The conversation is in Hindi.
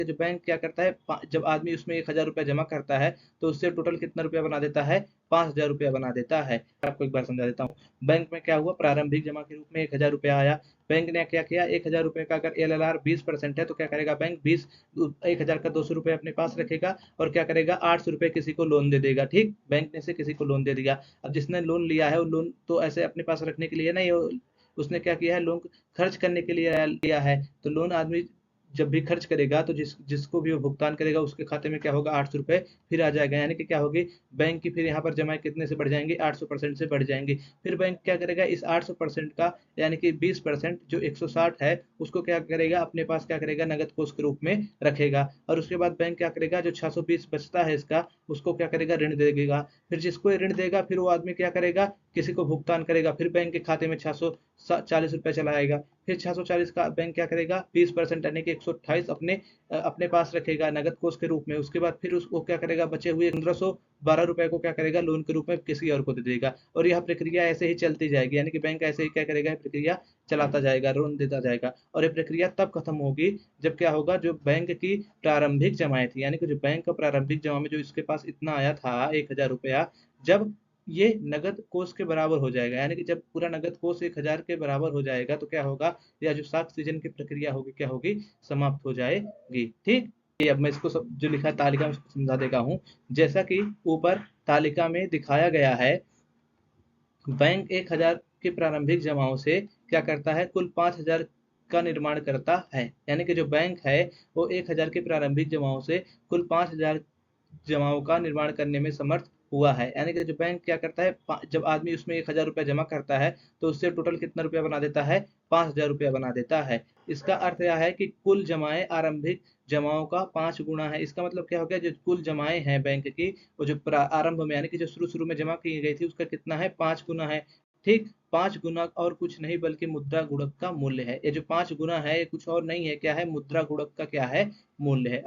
जो बैंक क्या करता है, जब आदमी उसमें 1000 रुपया जमा करता है तो उससे टोटल कितना रुपया बना देता है, 5000 रुपया बना देता है। आपको एक बार समझा देता हूँ। बैंक में क्या हुआ, प्रारंभिक जमा के रूप में 1000 रुपया आया। बैंक ने क्या किया, 1000 रुपये का अगर एलएलआर 20% है तो क्या करेगा बैंक, 1000 का 200 रुपये अपने पास रखेगा और क्या करेगा, 800 रुपये किसी को लोन दे देगा। ठीक, बैंक ने से किसी को लोन दे दिया। अब जिसने लोन लिया है वो लोन तो ऐसे अपने पास रखने के लिए नहीं, उसने क्या किया है, लोन खर्च करने के लिए लिया है। तो लोन आदमी जब भी खर्च करेगा तो जिसको भी वो भुगतान करेगा उसके खाते में क्या होगा, 800 रुपये फिर आ जाएगा। यानी कि क्या होगी, बैंक की फिर यहाँ पर जमाएं कितने से बढ़ जाएंगी, 800% से बढ़ जाएंगी। फिर बैंक क्या करेगा, इस 800% का यानी कि 20% जो 160 है उसको क्या करेगा, अपने पास क्या करेगा, नगद कोष के रूप में रखेगा। और उसके बाद बैंक क्या करेगा, जो 620 बचता है इसका, उसको क्या करेगा, ऋण दे देगा। फिर जिसको ऋण देगा फिर वो आदमी क्या करेगा, किसी को भुगतान करेगा। फिर बैंक के खाते में 640 रुपये चला आएगा। फिर 640 का बैंक क्या करेगा, 20% यानी कि 128 अपने पास रखेगा नगद कोष के रूप में। उसके बाद फिर उसको क्या करेगा, बचे हुए 1512 रुपए को क्या करेगा, लोन के रूप में किसी और को दे देगा। और यह प्रक्रिया ऐसे ही चलती जाएगी, यानी कि बैंक ऐसे ही क्या करेगा, प्रक्रिया चलाता जाएगा, लोन देता जाएगा। और ये प्रक्रिया तब खत्म होगी जब क्या होगा, जो बैंक की प्रारंभिक जमाएं थी, यानी कि जो बैंक का प्रारंभिक जमा में जो इसके पास इतना आया था 1000 रुपया, जब ये नगद कोष के बराबर हो जाएगा, यानी कि जब पूरा नगद कोष 1000 के बराबर हो जाएगा तो क्या होगा, या जो साख सीजन की प्रक्रिया होगी क्या होगी, समाप्त हो जाएगी। ठीक, ये अब मैं इसको सब जो लिखा है तालिका में समझा देगा हूँ। जैसा कि ऊपर तालिका में दिखाया गया है, बैंक 1000 के प्रारंभिक जमाओं से क्या करता है, कुल 5000 का निर्माण करता है। यानी कि जो बैंक है वो 1000 के प्रारंभिक जमाओं से कुल 5000 जमाओं का निर्माण करने में समर्थ हुआ है। यानी कि जो बैंक क्या करता है, जब आदमी उसमें 1000 रुपया जमा करता है तो उससे टोटल कितना रुपया बना देता है, 5000 रुपया बना देता है। इसका अर्थ यह है कि कुल जमाएं आरंभिक जमाओं का 5 गुना है। इसका मतलब क्या हो गया, जो कुल जमाएं हैं बैंक की, वो जो आरंभ में यानी कि जो शुरू शुरू में जमा की गई थी उसका कितना है, 5 गुना है। ठीक, 5 गुना और कुछ नहीं बल्कि मुद्रा गुणक का मूल्य है। ये जो 5 गुना है ये कुछ और नहीं है, क्या है, मुद्रा गुणक का क्या है, मूल्य है।